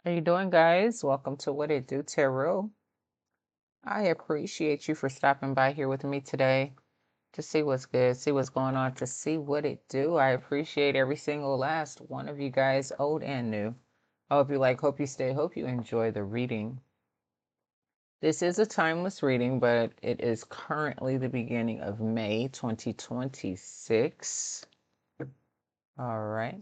How you doing, guys? Welcome to What It Do Tarot. I appreciate you for stopping by here with me today to see what's good, see what's going on, to see what it do. I appreciate every single last one of you guys, old and new. I hope you like, hope you stay, hope you enjoy the reading. This is a timeless reading, but it is currently the beginning of May 2026. All right.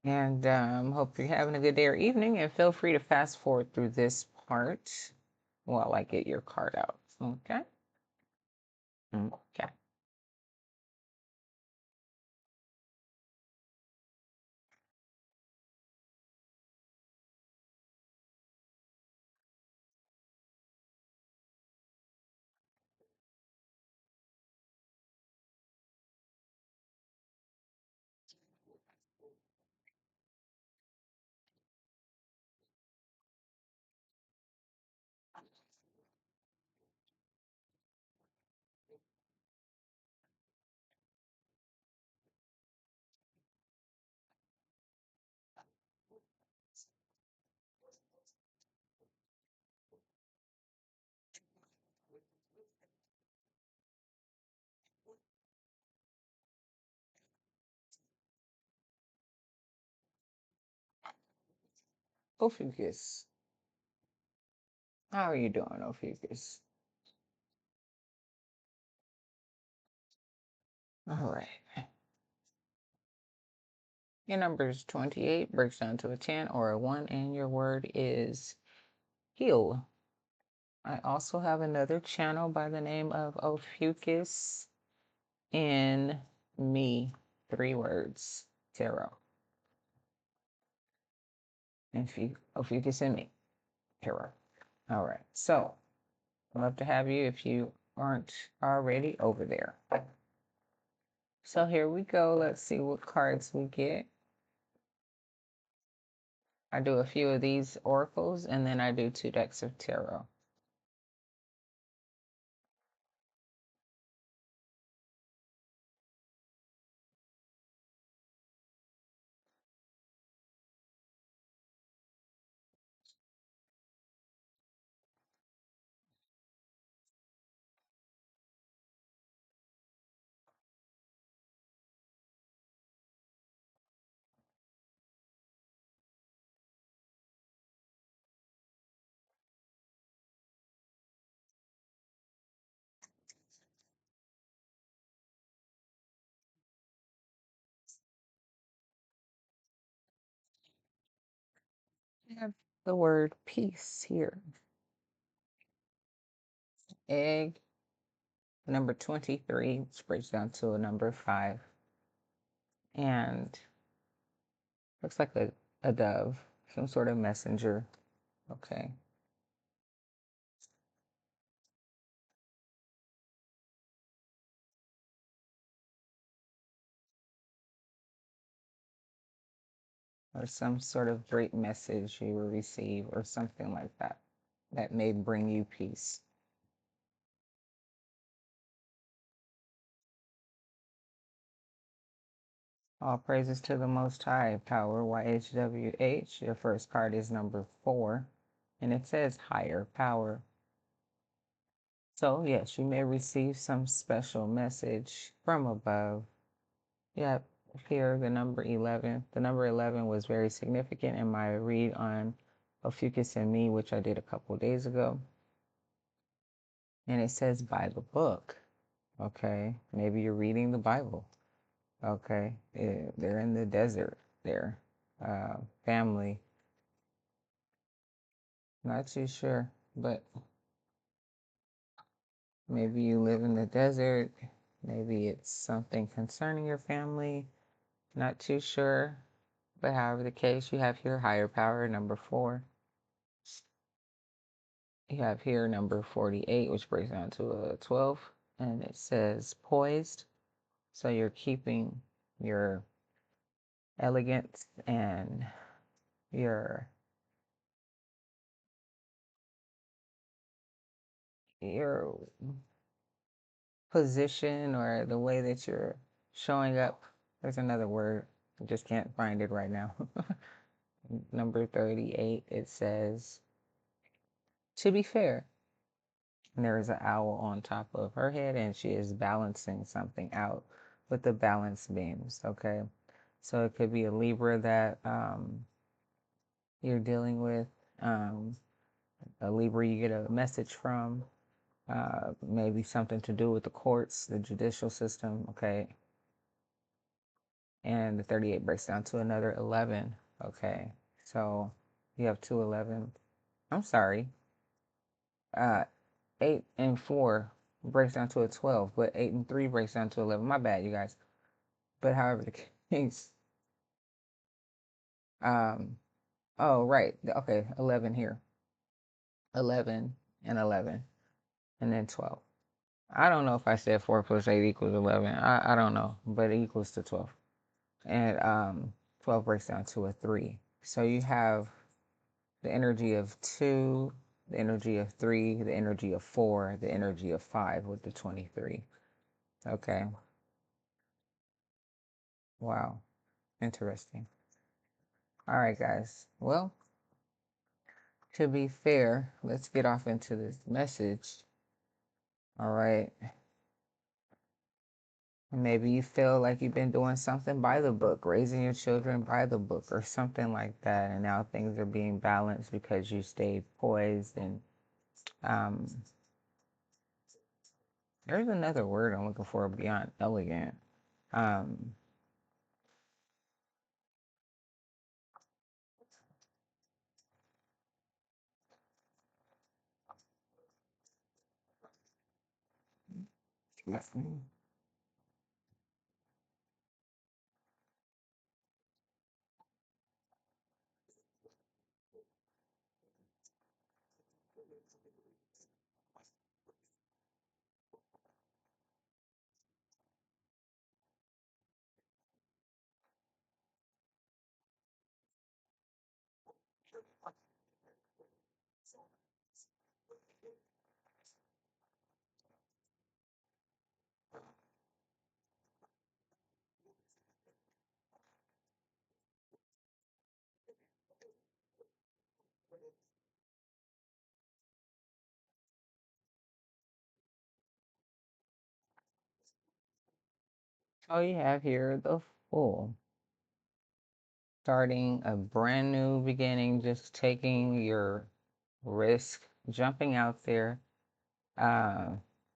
And hope you're having a good day or evening, and feel free to fast forward through this part while I get your card out. Okay? Okay. Ophiuchus. How are you doing, Ophiuchus? All right. Your number is 28, breaks down to a 10 or a 1, and your word is heal. I also have another channel by the name of Ophiuchus in Me, 3 words, tarot. And Ophiuchus in Me, tarot. All right. So, I'd love to have you if you aren't already over there. So here we go. Let's see what cards we get. I do a few of these oracles and then I do 2 decks of tarot. I have the word peace here. Egg, number 23, which breaks down to a number 5. And looks like a dove, some sort of messenger. Okay. Or some sort of great message you will receive or something like that that may bring you peace. All praises to the Most High Power, YHWH. Your first card is number 4, and it says higher power. So, yes, you may receive some special message from above. Yep, here the number 11. The number 11 was very significant in my read on Ophiuchus and Me, which I did a couple days ago. And it says by the book. Okay, maybe you're reading the Bible. Okay, they're in the desert there. Family. Not too sure, but maybe you live in the desert. Maybe it's something concerning your family. Not too sure. But however the case, you have here higher power, number 4. You have here number 48, which breaks down to a 12. And it says poised. So you're keeping your elegance and your position or the way that you're showing up. There's another word. I just can't find it right now. number 38, it says, to be fair. And there is an owl on top of her head, and she is balancing something out with the balance beams. Okay. So it could be a Libra that you're dealing with, a Libra you get a message from, maybe something to do with the courts, the judicial system. Okay. And the 38 breaks down to another 11. Okay. So you have two 11. I'm sorry. Uh, 8 and 4 breaks down to a 12, but 8 and 3 breaks down to 11. My bad, you guys. But however the case, um, oh, right. Okay, 11 here. 11 and 11, and then 12. I don't know if I said 4 plus 8 equals 11. I don't know, but it equals to 12. And 12 breaks down to a 3. So you have the energy of 2, the energy of 3, the energy of 4, the energy of 5 with the 23. Okay. Wow. Interesting. All right, guys. Well, to be fair, let's get off into this message. All right. Maybe you feel like you've been doing something by the book, raising your children by the book, or something like that, and now things are being balanced because you stayed poised. And um, there's another word I'm looking for beyond elegant. Um, oh, you have here the Fool. Starting a brand new beginning, just taking your risk, jumping out there. Uh,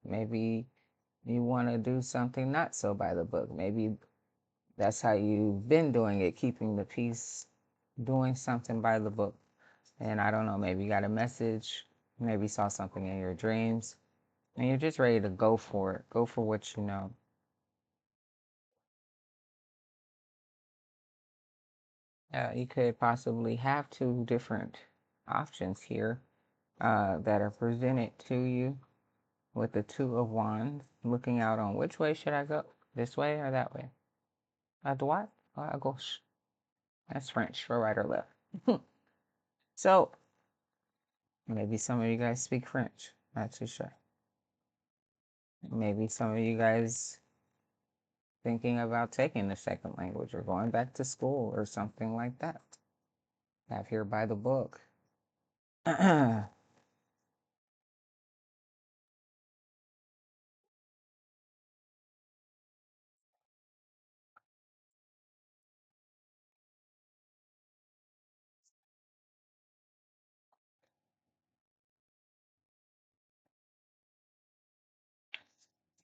maybe you want to do something not so by the book. Maybe that's how you've been doing it, keeping the peace, doing something by the book. And I don't know, maybe you got a message, maybe saw something in your dreams, and you're just ready to go for it. Go for what you know. You could possibly have two different options here that are presented to you with the Two of Wands, looking out on which way should I go, this way or that way. À droite or à gauche? That's French for right or left. So maybe some of you guys speak French. Not too sure. Maybe some of you guys thinking about taking a second language or going back to school or something like that. Have here by the book.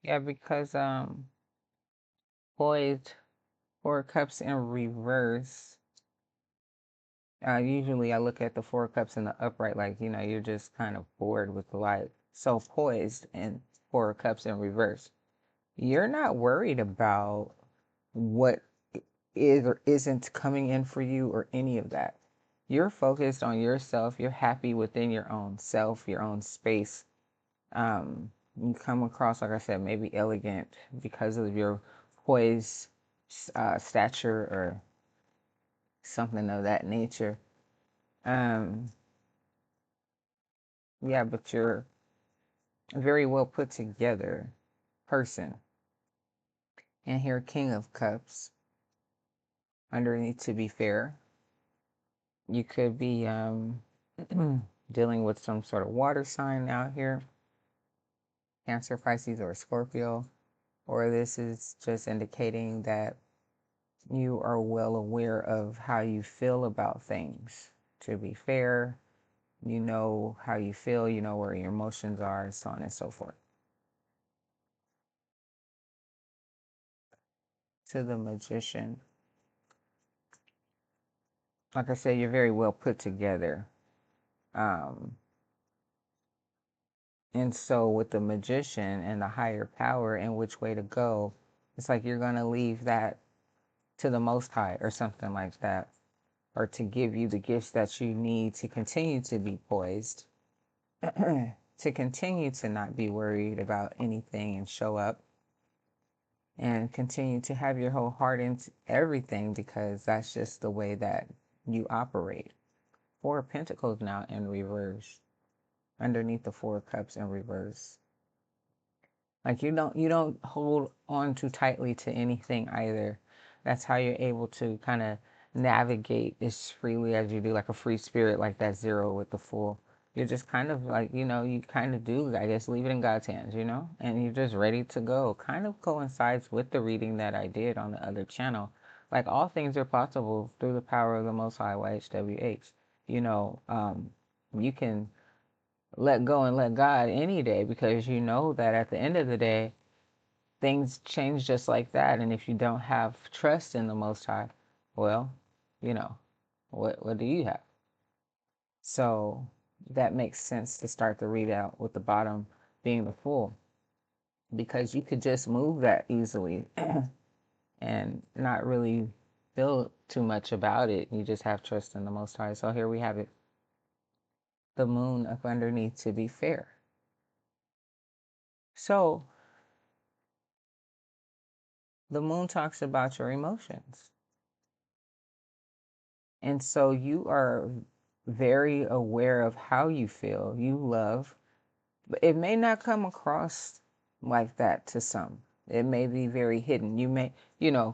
Yeah, because poised, Four Cups in reverse. Usually I look at the Four Cups in the upright, like, you're just kind of bored with life. So poised and Four Cups in reverse. You're not worried about what is or isn't coming in for you or any of that. You're focused on yourself. You're happy within your own self, your own space. You come across, like I said, maybe elegant because of your poise, stature, or something of that nature. Um, yeah, but you're a very well put together person. And here, King of Cups, underneath, to be fair. You could be dealing with some sort of water sign out here, Cancer, Pisces, or Scorpio, or this is just indicating that you are well aware of how you feel about things. To be fair, you know how you feel, you know where your emotions are, so on and so forth. To the Magician, like I said, you're very well put together. Um, and so with the Magician and the higher power and which way to go, it's like you're going to leave that to the Most High or something like that, or to give you the gifts that you need to continue to be poised, to continue to not be worried about anything and show up and continue to have your whole heart into everything, because that's just the way that you operate. Four of Pentacles now in reverse, underneath the Four of Cups in reverse. Like you don't hold on too tightly to anything either. That's how you're able to kind of navigate as freely as you do, like a free spirit, like that zero with the Fool. You're just kind of like, you kind of do, I guess, leave it in God's hands, and you're just ready to go. Kind of coincides with the reading that I did on the other channel. Like, all things are possible through the power of the Most High, YHWH. You know, you can let go and let God any day, because you know that at the end of the day, things change just like that. And if you don't have trust in the Most High, well, you know, what do you have? So that makes sense to start the readout with the bottom being the Fool, because you could just move that easily and not really feel too much about it. You just have trust in the Most High. So here we have it, the Moon up underneath, to be fair. So the Moon talks about your emotions. And so you are very aware of how you feel. You love, but it may not come across like that to some. It may be very hidden. You may,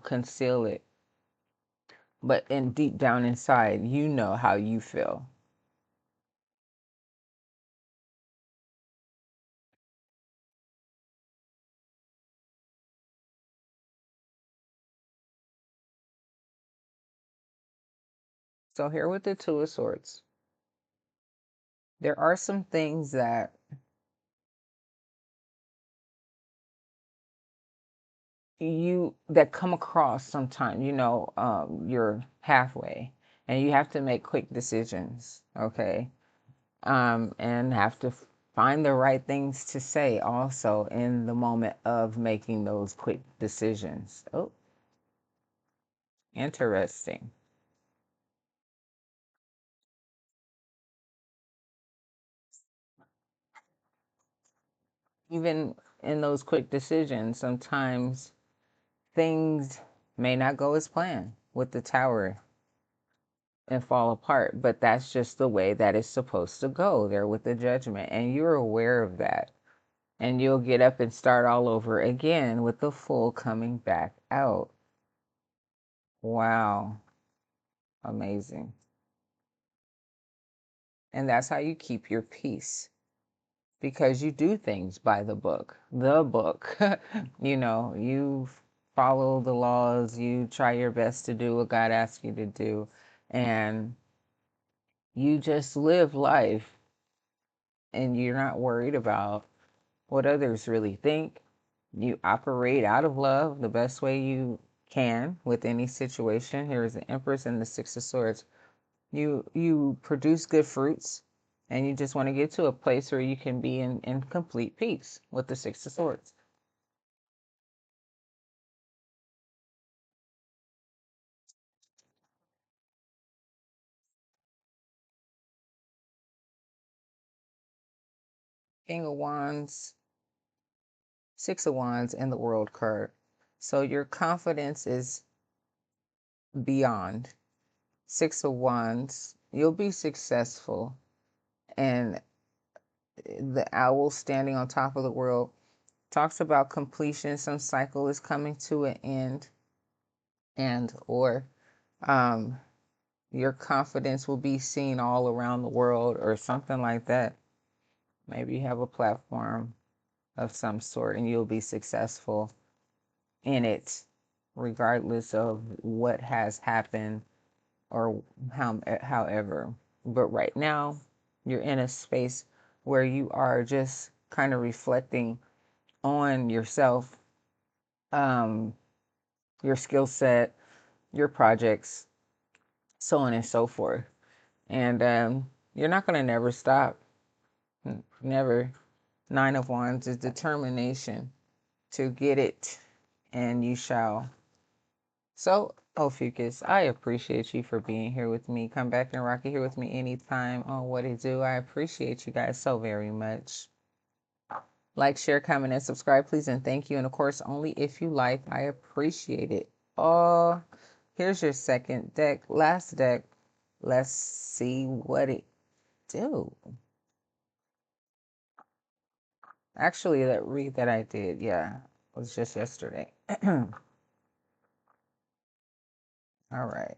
conceal it. But in deep down inside, you know how you feel. So here with the Two of Swords, there are some things that come across sometimes, you're halfway and you have to make quick decisions, okay? And have to find the right things to say also in the moment of making those quick decisions. Oh, interesting. Even in those quick decisions, sometimes things may not go as planned with the Tower and fall apart, but that's just the way that it's supposed to go there with the Judgment, and you're aware of that. And you'll get up and start all over again with the Fool coming back out. Wow. Amazing. And that's how you keep your peace, because you do things by the book. The book. You follow the laws, you try your best to do what God asks you to do, and you just live life, and you're not worried about what others really think. You operate out of love the best way you can with any situation. Here is the Empress and the Six of Swords. You produce good fruits, and you just want to get to a place where you can be in complete peace with the Six of Swords. King of Wands, Six of Wands, and the World card. So your confidence is beyond. Six of Wands, you'll be successful. And the owl standing on top of the world talks about completion. Some cycle is coming to an end, and or your confidence will be seen all around the world or something like that. Maybe you have a platform of some sort and you'll be successful in it, regardless of what has happened or however. But right now, you're in a space where you are just kind of reflecting on yourself, um, your skill set, your projects, so on and so forth. And you're not going to never stop. Never. Nine of Wands is determination to get it, and you shall. So, Ophiuchus, I appreciate you for being here with me. Come back and rock it here with me anytime on What It Do. I appreciate you guys so very much. Like, share, comment, and subscribe, please, and thank you. And of course, only if you like. I appreciate it. Oh, here's your second deck, last deck. Let's see what it do. Actually, that read that I did, yeah, was just yesterday. All right.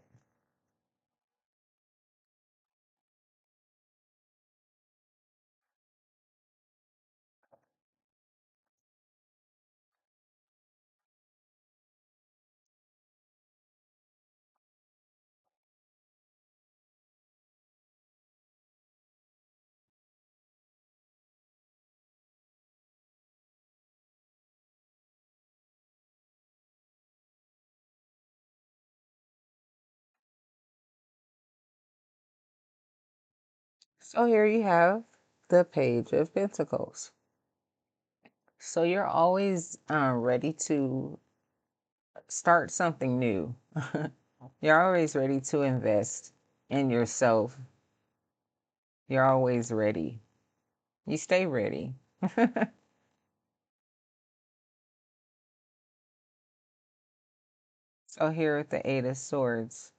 So here you have the Page of Pentacles. So you're always ready to start something new. You're always ready to invest in yourself. You're always ready. You stay ready. So here at the Eight of Swords,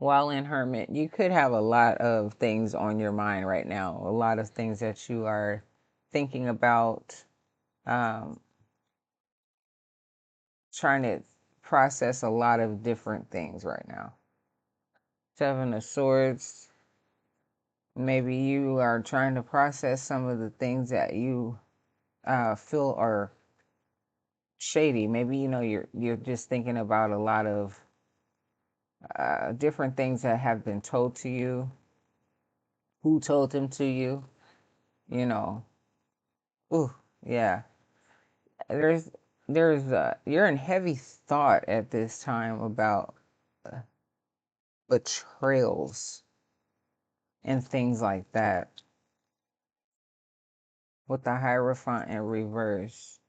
while in Hermit, you could have a lot of things on your mind right now, a lot of things that you are thinking about, um, trying to process a lot of different things right now. Seven of Swords, maybe you are trying to process some of the things that you feel are shady. Maybe you're just thinking about a lot of different things that have been told to you, who told them to you, you know. Ooh, yeah. There's you're in heavy thought at this time about uh, betrayals and things like that. With the Hierophant in reverse,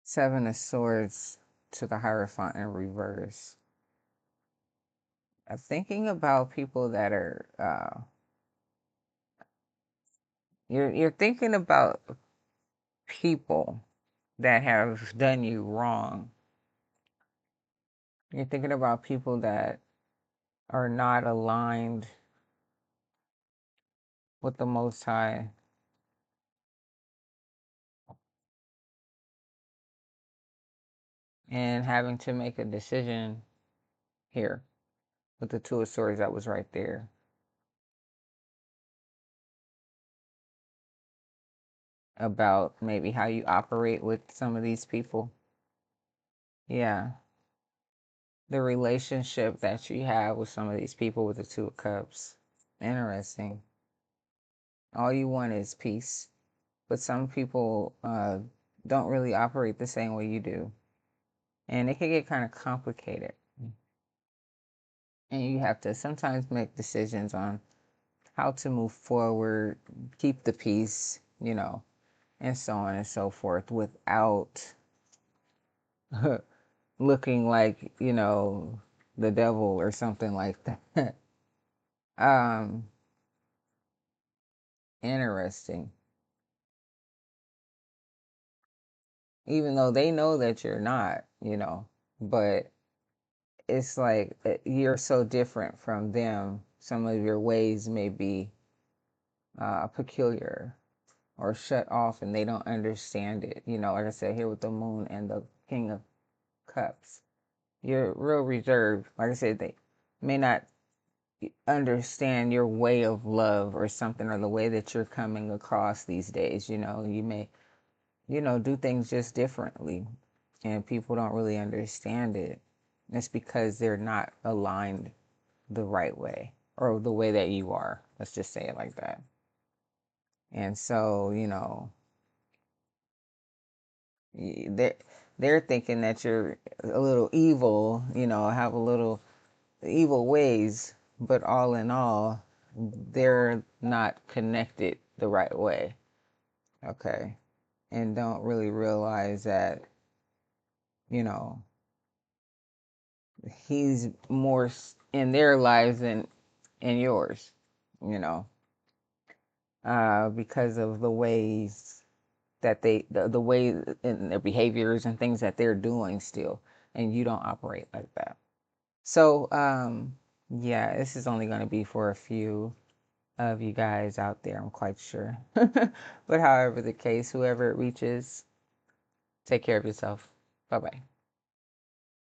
Seven of Swords to the Hierophant in reverse. I'm thinking about people that are you're thinking about people that have done you wrong. You're thinking about people that are not aligned with the Most High. And having to make a decision here with the Two of Swords that was right there. About maybe how you operate with some of these people. Yeah. The relationship that you have with some of these people with the Two of Cups. Interesting. All you want is peace. But some people don't really operate the same way you do. And it can get kind of complicated. And you have to sometimes make decisions on how to move forward, keep the peace, and so on and so forth without looking like, the devil or something like that. um, Interesting. Even though they know that you're not, but it's like you're so different from them. Some of your ways may be peculiar or shut off and they don't understand it. Like I said, here with the Moon and the King of Cups. You're real reserved. Like I said, they may not understand your way of love or something, or the way that you're coming across these days. You may, do things just differently, and people don't really understand it. It's because they're not aligned the right way, or the way that you are. Let's just say it like that. And so, they're thinking that you're a little evil, have a little evil ways, but all in all, they're not connected the right way. Okay. And don't really realize that, you know, he's more in their lives than in yours, you know, because of the ways that the way in their behaviors and things that they're doing still, and you don't operate like that. So, yeah, this is only going to be for a few of you guys out there, I'm quite sure. But however the case, whoever it reaches, take care of yourself. Bye bye.